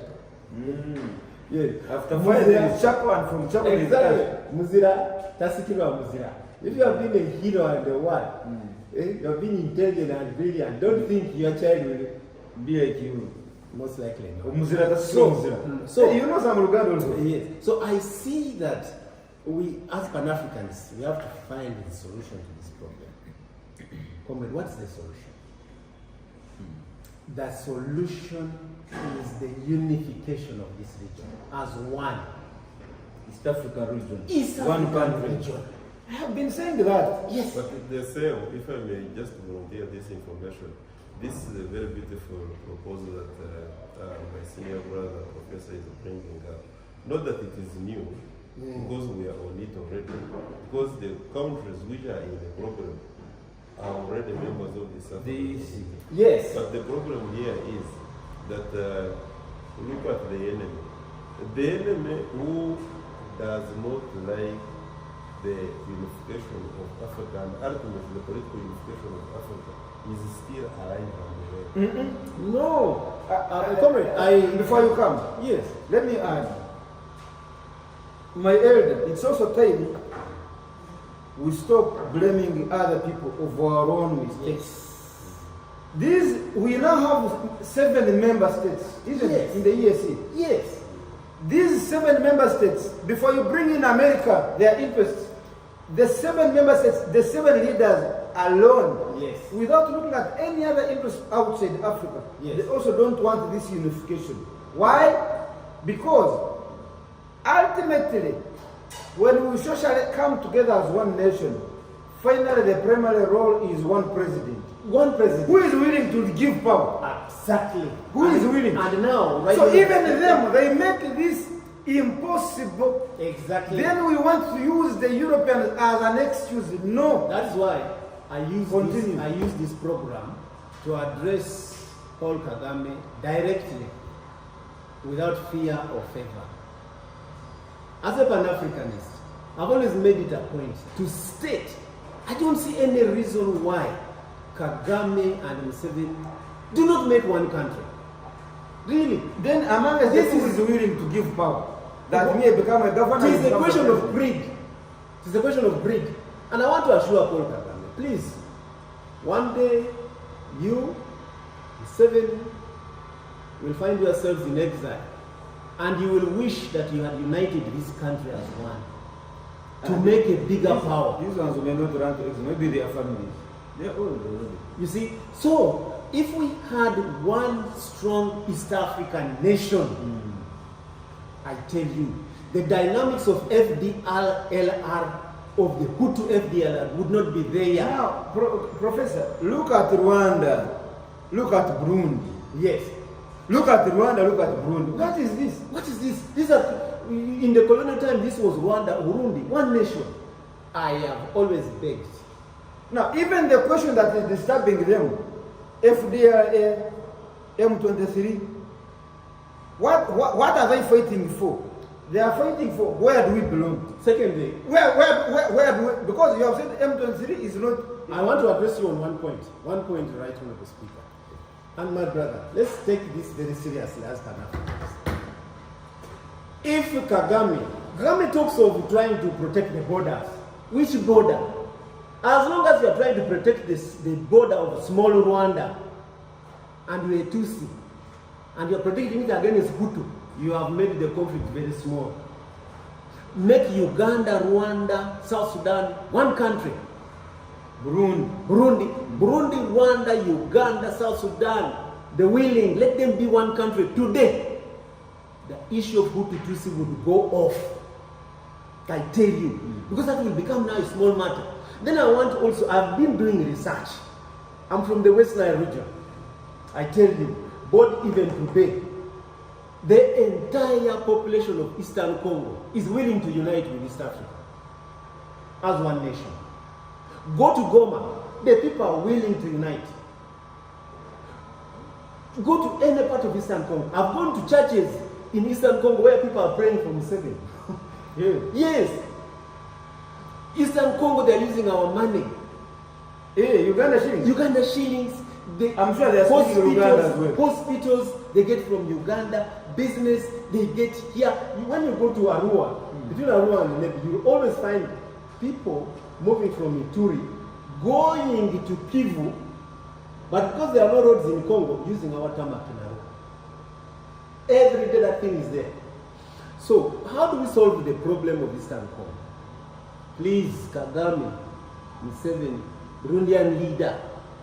Yes. After fire, there is charcoal, and from charcoal exactly. is ash. Muzira, tasikirwa muzira. If you have been a hero and a what, you have been intelligent and brilliant, don't think your child will be like you. Most likely no. Muzira, that's so. So you know some Luganda also. Yes. So I see that we, as Pan-Africans, we have to find the solution to this problem. Comrade, what's the solution? The solution is the unification of this region as one. East African region. East African region. I have been saying that. Yes. But the same, if I may just volunteer this information, this is a very beautiful proposal that my senior brother, Professor, is bringing up. Not that it is new, because we are on it already. Because the countries which are in the problem are already members of the South African. Yes. But the problem here is that look at the enemy. The enemy who does not like the unification of Africa and ultimately the political unification of Africa is still alive and aware. No. Comrade, before you come, yes, let me add. My elder, it's also time we stop blaming other people of our own mistakes. We now have 7 member states, isn't it, in the EAC? Yes. These 7 member states, before you bring in America, their interests, the 7 member states, the 7 leaders alone, Yes. without looking at any other interest outside Africa, Yes. they also don't want this unification. Why? Because ultimately, when we socially come together as one nation, finally the primary role is one president. One president. Who is willing to give power? Exactly. Who is willing? And now, right So now- even them, they make this impossible. Exactly. Then we want to use the Europeans as an excuse. No. That is why I Continue. use this program to address Paul Kagame directly, without fear or favor. As a Pan-Africanist, I've always made it a point to state, I don't see any reason why Kagame and Museveni do not make one country. Really. Then among us, This who is- is willing to give power? That may become a governor. It is a become question a of president. greed. It is a question of greed. And I want to assure Paul Kagame, please, one day you, Museveni, will find yourselves in exile, and you will wish that you had united this country as one to make a bigger power. These ones may not run to exile. Maybe they are families. They are old already. You see, so if we had one strong East African nation, I tell you, the dynamics of FDLR, of the Hutu FDLR, would not be there. Now, Professor, look at Rwanda. Look at Burundi. Yes. Look at Rwanda, look at Burundi. What is this? What is this? These are, in the colonial time, this was Rwanda, Burundi, one nation. I have always begged. Now, even the question that is disturbing them, FDLA, M23, what are they fighting for? They are fighting for where do we belong? Secondly, Where do we, because you have said M23 is not. I want to address you on one point right, Honorable Speaker. And my brother, let's take this very seriously as Pan-Africans. If Kagame talks of trying to protect the borders, which border? As long as you are trying to protect the border of small Rwanda, and you are Tutsi, and you are protecting it against Hutu, you have made the conflict very small. Make Uganda, Rwanda, South Sudan one country. Burundi, Rwanda, Uganda, South Sudan, the willing, let them be one country. Today, the issue of Hutu Tutsi would go off. I tell you, because that will become now a small matter. Then I want also, I've been doing research. I'm from the West Nile region. I tell you, but even today, the entire population of Eastern Congo is willing to unite with East Africa as one nation. Go to Goma, the people are willing to unite. Go to any part of Eastern Congo. I've gone to churches in Eastern Congo where people are praying for Museveni. Yes. Eastern Congo, they're using our money. Uganda shillings. Uganda shillings. I'm sure they're speaking Uganda as well. Hospitals, they get from Uganda. Business, they get here. When you go to Arua, between Arua and Nebi, you will always find people moving from Ituri, going to Kivu, but because there are no roads in Congo, using our tarmac in Arua. Every day that thing is there. So, how do we solve the problem of Eastern Congo? Please, Kagame, Museveni, Burundian leader,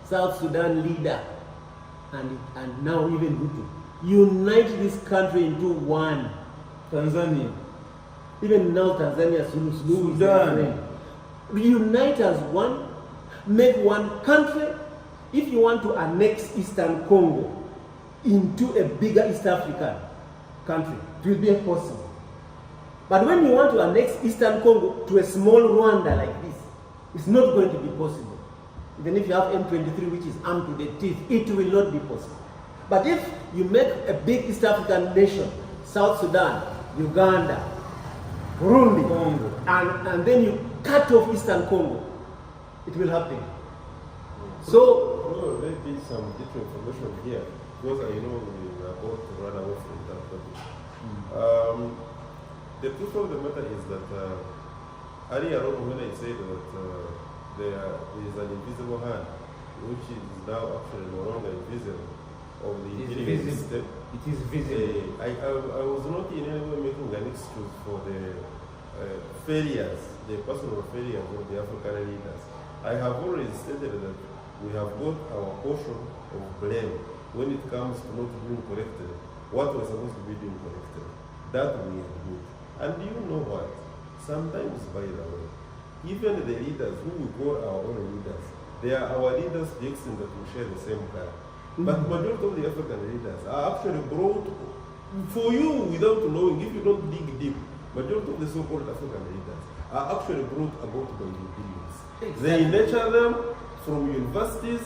South Sudan leader, and now even Hutu, unite this country into one. Tanzania. Even now Tanzania, Sudan. Is their friend. Unite as one, make one country. If you want to annex Eastern Congo into a bigger East African country, it will be possible. But when you want to annex Eastern Congo to a small Rwanda like this, it's not going to be possible. Even if you have M23 which is armed to the teeth, it will not be possible. But if you make a big East African nation, South Sudan, Uganda, Burundi, Congo, and then you cut off Eastern Congo, it will happen. So, let me give some detailed information here, because I know we are about to run away from that topic. The truth of the matter is that earlier on when I said that there is an invisible hand, which is now actually no longer invisible, of the intelligence system. It is visible. I was not in any way making an excuse for the failures, the personal failures of the African leaders. I have already stated that we have got our portion of blame when it comes to not doing correctly what we're supposed to be doing correctly. That we admit. And you know what? Sometimes, by the way, even the leaders who we call our own leaders, they are our leaders to the extent that we share the same color. But majority of the African leaders are actually brought for you without knowing. If you don't dig deep, majority of the so-called African leaders are actually brought about by the imperialists. Exactly. They nurture them from universities,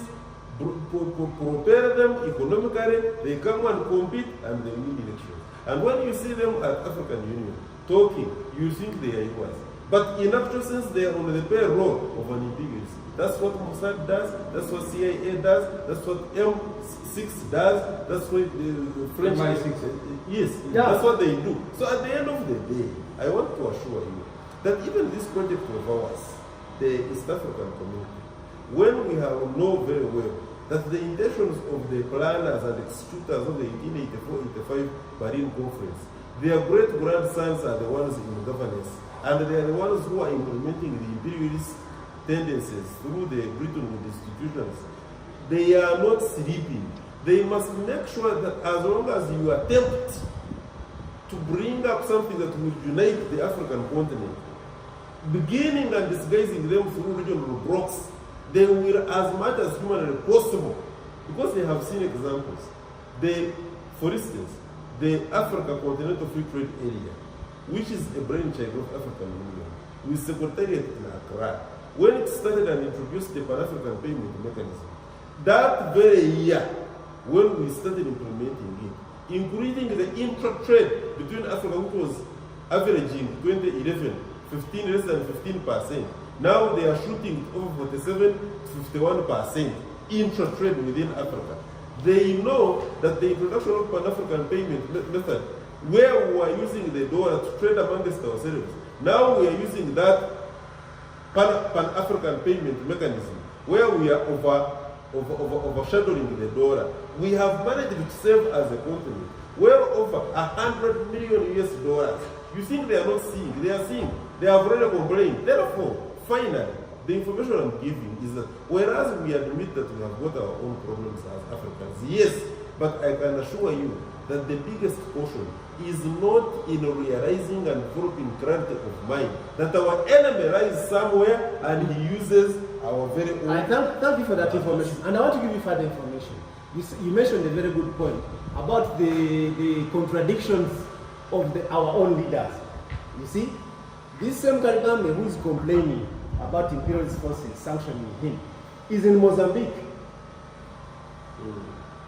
prepare them economically, they come and compete and they win elections. And when you see them at African Union talking, you think they are yours. But in actual sense, they are on the payroll of an imperialist. That's what Mossad does, that's what CIA does, that's what M6 does, that's what the French... MI6. Yes, yeah. That's what they do. So at the end of the day, I want to assure you that even this project of ours, the East African community, when we have know very well that the intentions of the planners and executors of the 1884-85 Berlin Conference, their great-grandsons are the ones in governance, and they are the ones who are implementing the imperialist tendencies through the Bretton Woods institutions. They are not sleeping. They must make sure that as long as you attempt to bring up something that will unite the African continent, beginning and disguising them through regional blocks, they will, as much as humanly possible, because they have seen examples. For instance, the Africa Continental Free Trade Area, which is a brainchild of African Union, with Secretariat in Accra, when it started and introduced the Pan-African Payment Mechanism, that very year, when we started implementing it, including the intra-trade between Africa, which was averaging 2011, less than 15%. Now they are shooting over 47 to 51% intra-trade within Africa. They know that the introduction of Pan-African payment method, where we are using the dollar to trade amongst ourselves, now we are using that Pan-African payment mechanism, where we are overshadowing the dollar. We have managed to save as a continent well over $100 million US. You think they are not seeing? They are seeing. They have already complained. Therefore, finally, the information I'm giving is that whereas we admit that we have got our own problems as Africans, yes, but I can assure you that the biggest portion is not in realizing and developing clarity of mind, that our enemy lies somewhere and he uses our very own... Thank you for that information. And I want to give you further information. You mentioned a very good point about the contradictions of our own leaders. You see, this same Kagame who is complaining about imperialist forces sanctioning him is in Mozambique.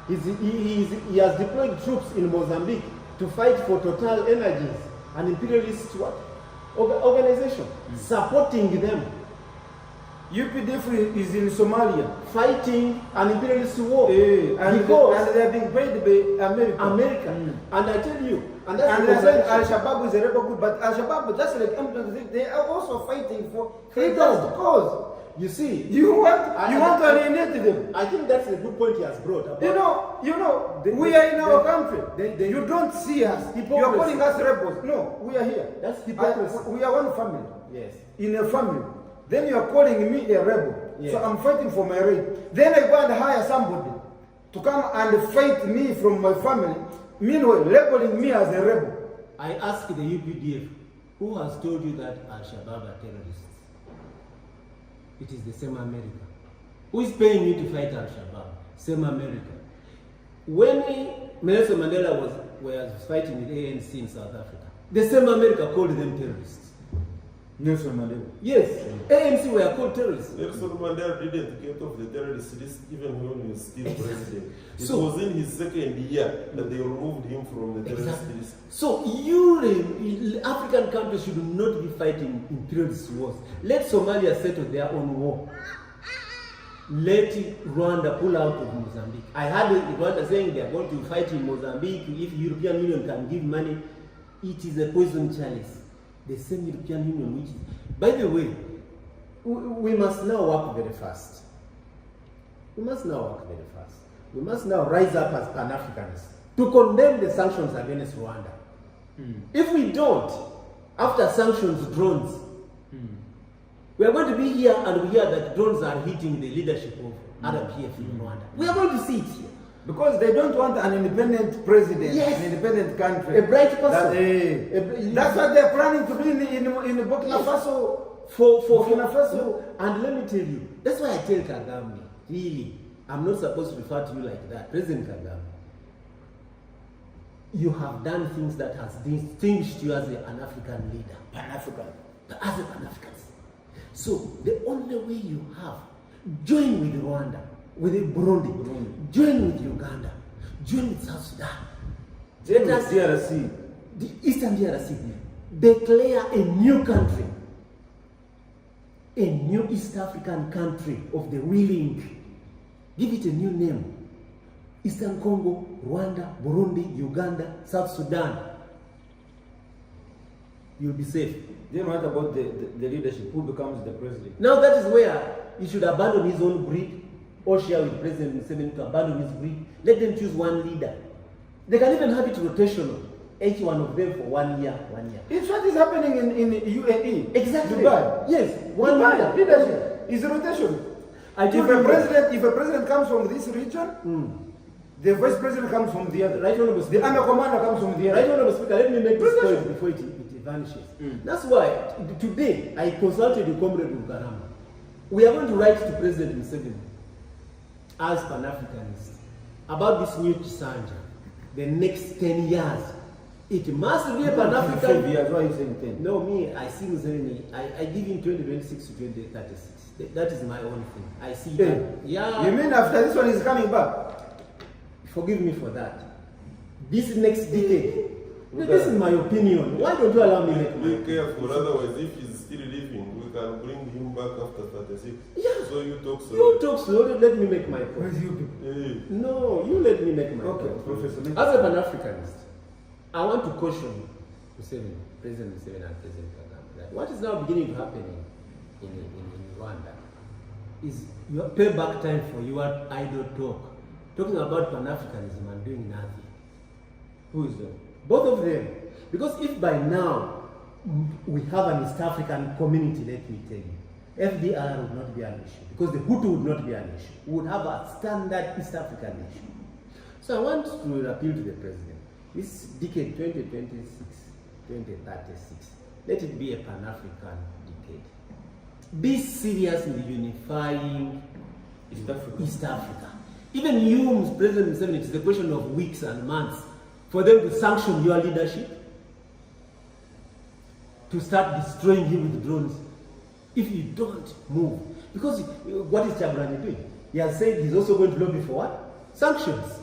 He has deployed troops in Mozambique to fight for Total Energies, an imperialist organization, supporting them. UPDF is in Somalia fighting an imperialist war, and they are being paid by America. And I tell you, and Al-Shabaab is a rebel group, but Al-Shabaab, just like M23, they are also fighting for freedom cause. You see, you want to alienate them. I think that's a good point he has brought about. You know, we are in our country. You don't see us. You are calling us rebels. No, we are here. That's hypocrisy. We are one family. Yes. In a family. Then you are calling me a rebel. Yes. So I'm fighting for my right. Then I go and hire somebody to come and fight me from my family. Meanwhile, labeling me as a rebel. I ask the UPDF, who has told you that Al-Shabaab are terrorists? It is the same America. Who is paying you to fight Al-Shabaab? Same America. When Nelson Mandela was fighting with ANC in South Africa, the same America called them terrorists. Nelson Mandela? Yes. ANC were called terrorists. Nelson Mandela didn't get off the terrorist list even when he was still president. It was in his second year that they removed him from the terrorist list. So African countries should not be fighting imperialist wars. Let Somalia settle their own war. Let Rwanda pull out of Mozambique. I heard Rwanda saying they are going to fight in Mozambique if the European Union can give money. It is a poison chalice. The same European Union, which is, by the way, we must now work very fast. We must now rise up as Pan-Africanists to condemn the sanctions against Rwanda. If we don't, After sanctions, drones. We are going to be here and we hear that drones are hitting the leadership of RPF in Rwanda. We are going to see it here. Because they don't want an independent president, Yes. an independent country. A bright person. That's what they're planning to do in Burkina Faso. For Burkina Faso. And let me tell you, that's why I tell Kagame, really, I'm not supposed to refer to you like that. President Kagame, you have done things that has distinguished you as an African leader. Pan-African. As a Pan-African. So the only way you have, join with Rwanda, with Burundi, join with Uganda, join with South Sudan, Join with DRC. the Eastern DRC, declare a new country, a new East African country of the willing. Give it a new name. Eastern Congo, Rwanda, Burundi, Uganda, South Sudan. You'll be safe. Then what about the leadership? Who becomes the president? Now that is where he should abandon his own greed, or share with President Museveni to abandon his greed. Let them choose one leader. They can even have it rotational. Each one of them for 1 year, 1 year. It's what is happening in UAE. Exactly. Dubai. Yes. One Dubai, leader. leadership is rotation. I If told you that. a president comes from this region, the vice president comes from the other. Right, Honorable The Speaker. army commander comes from the Right, other. Honorable Speaker, let me make this President. point before it vanishes. That's why today I consulted with Comrade Years-Rugarama. We are going to write to President Museveni as Pan-Africanists about this new Chisanja. The next 10 years, it must be a 5 Pan-African. years, why are you saying 10? No, me, I see Museveni. I give him 2026 to 2036. That is my own thing. I see Hey, that. Yeah. You mean after this one is coming back? Forgive me for that. This next decade. This is my opinion. Why don't you allow me to make my Be careful, otherwise if he's still living, we can bring him back after 36. Yeah. So you talk slowly. You talk slowly, let me make my point. you people? Hey. No, you let me make my Okay, point. Professor. As a Pan-Africanist, I want to caution Museveni, President Museveni and President Kagame, that what is now beginning to happen in Rwanda is your payback time for your idle talk. Talking about Pan-Africanism and doing nothing. Who is that? Both of them. Because if by now we have an East African community, let me tell you, FDR would not be an issue. Because the Hutu would not be an issue. We would have a standard East African issue. So I want to appeal to the President. This decade 2026, 2036, let it be a Pan-African decade. Be serious with unifying East Africa. Even you, President Museveni, it is a question of weeks and months for them to sanction your leadership, to start destroying you with drones. If you don't move, because what is Chabrani doing? He has said he's also going to lobby for what? Sanctions.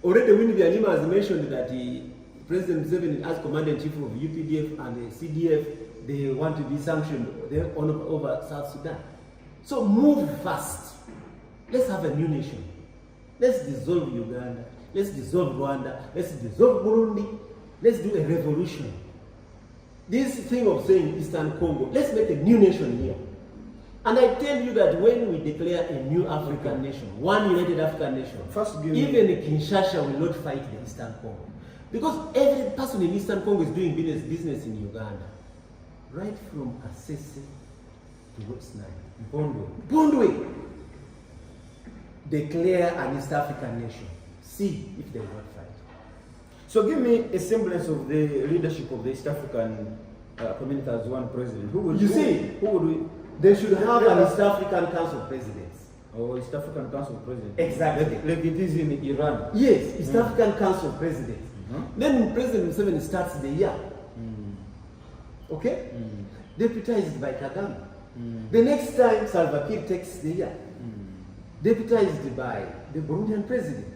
Already Winnie Byanyima has mentioned that President Museveni, as Commander-in-Chief of UPDF and the CDF, they want to be sanctioned over South Sudan. So move fast. Let's have a new nation. Let's dissolve Uganda. Let's dissolve Rwanda. Let's dissolve Burundi. Let's do a revolution. This thing of saying Eastern Congo, let's make a new nation here. And I tell you that when we declare a new African nation, one united African nation, even Kinshasa will not fight the Eastern Congo. Because every person in Eastern Congo is doing business in Uganda. Right from Assese to West Nile. Bondwe. Declare an East African nation. See if they will not fight. So give me a semblance of the leadership of the East African community as one president. Who would we? They should have an East African Council of Presidents. Or East African Council of Presidents. Exactly. Like it is in Iran. Yes, East African Council of Presidents. Then President Museveni starts the year. Okay? Deputized by Kagame. The next time Salva Kiir takes the year. Deputized by the Burundian president.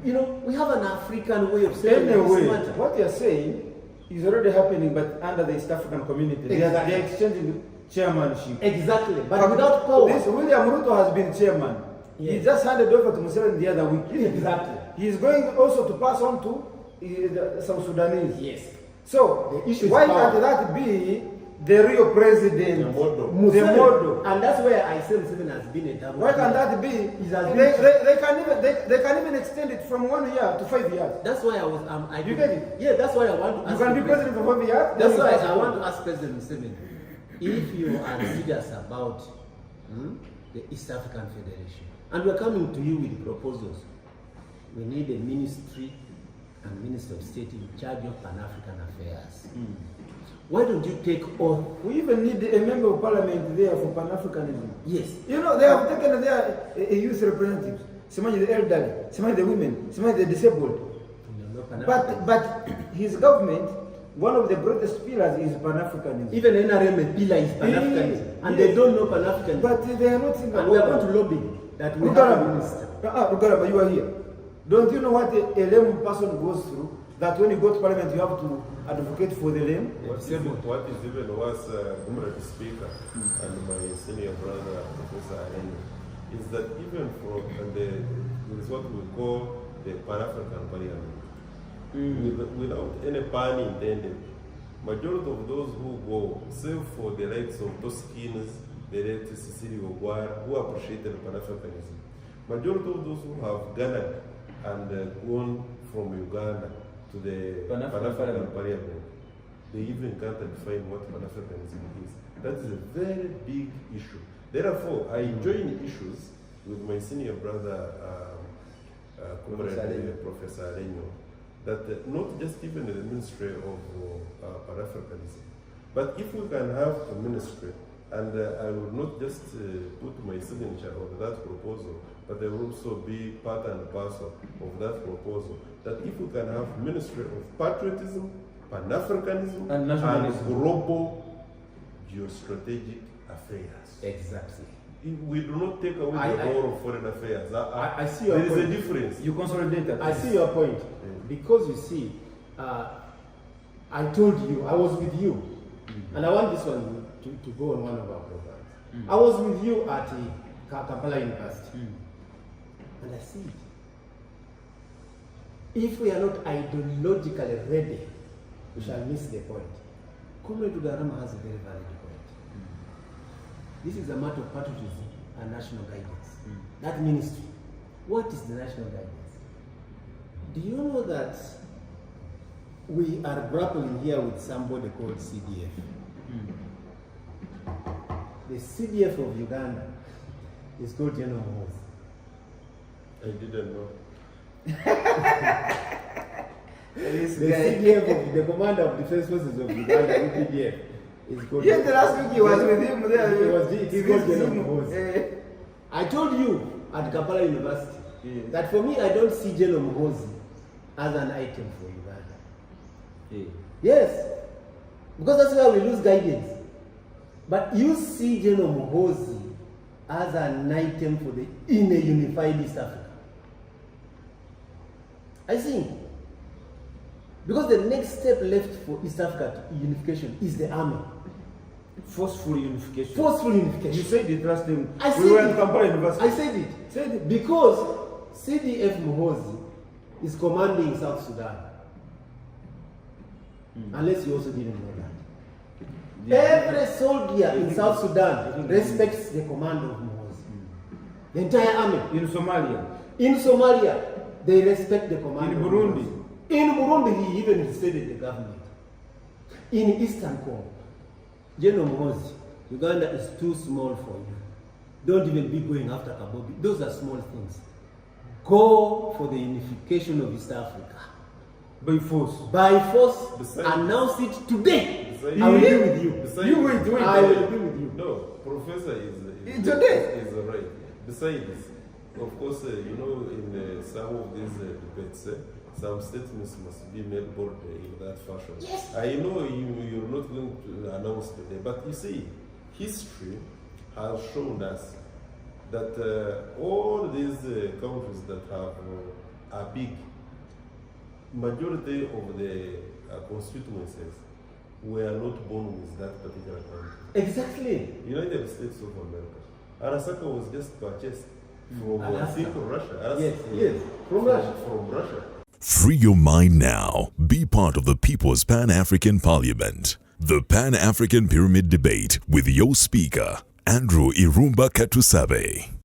You know, we have an African way of saying Anyway, this matter. what you're saying is already happening, but under the East African community. Exactly. They're exchanging chairmanship. Exactly, but without power. This William Ruto has been chairman. Yes. He just handed over to Museveni the other week. Exactly. He is going also to pass on to the South Sudanese. Yes. So The issue is why power. can't that be the real president, The model. the model. And that's where I say Museveni has been a double. Why can that be? He's has They can even extend it from 1 year to 5 years. That's why I was. You get it? Yeah, that's why I want to You ask. can be president for 5 years. That's then why you pass I it. want to ask President Museveni, if you are serious about the East African Federation, and we're coming to you with proposals, we need a ministry and Minister of State in charge of Pan-African affairs. Why don't you take oath? We even need a member of parliament there for Pan-Africanism. Yes. You know, they have taken their youth representatives. Some of the elderly, some of the women, some of the disabled. But his government, one of the greatest pillars is Pan-Africanism. Even NRM pillar is Pan-Africanism, and they don't know Pan-Africanism. But they are not thinking and we are about going to lobby that we have a minister. Rugarama, you are here. Don't you know what a lame person goes through? That when you go to parliament, you have to advocate for the lame. What is even worse, Comrade Speaker and my senior brother, Professor Areno, is that even for there is what we call the Pan-African Parliament. Without any pun intended, majority of those who go, save for the likes of Toskins, the late Cecilia Ogwara, who appreciated Pan-Africanism, majority of those who have garnered and gone from Uganda to the Pan-African Parliament, they even can't define what Pan-Africanism is. That is a very big issue. Therefore, I join issues with my senior brother, Professor Areno, that not just even the Ministry of Pan-Africanism, but if we can have a ministry, and I will not just put my signature on that proposal, but I will also be part and parcel of that proposal, that if we can have Ministry of Patriotism, Pan-Africanism, And nationalism. global geostrategic affairs. Exactly. We do not take away the role of foreign affairs. I see your There point. is a difference. You consolidate that. I see your point. Because you see, I told you, I was with you, and I want this one to go on one of our programs. I was with you at Kampala University, and I see it. If we are not ideologically ready, we shall miss the point. Comrade Years-Rugarama has a very valid point. This is a matter of patriotism and national guidance. That ministry, what is the national guidance? Do you know that we are grappling here with somebody called CDF? The CDF of Uganda is called General Muhoozi. I didn't know. The CDF of the Commander of Defense Forces of Uganda, UPDF, is called. Yes, the last week he was with him there. It's called General Muhoozi. I told you at Kampala University that for me, I don't see General Muhoozi as an item for Uganda. Yes, because that's where we lose guidance. But you see General Muhoozi as an item for in a unified East Africa. I see. Because the next step left for East Africa unification is the army. Forceful unification. Forceful unification. You said it last time. I said we were it. in Kampala University. I said it. Because CDF Muhoozi is commanding South Sudan. Unless you also didn't know that. Every soldier in South Sudan respects the command of Muhoozi. The entire army. In Somalia. In Somalia, they respect the command In of Burundi. Muhoozi. In Burundi, he even stated the government. In Eastern Congo, General Muhoozi, Uganda is too small for you. Don't even be going after Kabobi. Those are small things. Go for the unification of East Africa. By force. By force, Besides- announce it today. Besides- I will be with you. Besides- You wait. I will be with you. No, Professor is Today. right. Besides, of course, in some of these debates, some statements must be made bold in that fashion. Yes. I know you're not going to announce today, but you see, history has shown us that all these countries that have are big, majority of the constituencies were not born with that particular country. Exactly. United States of America. Arasaka was just purchased from Alaska. Russia. Yes, from Russia. From Russia. Free your mind now. Be part of the People's Pan-African Parliament. The Pan-African Pyramid Debate with your speaker, Andrew Irumba Katusabe.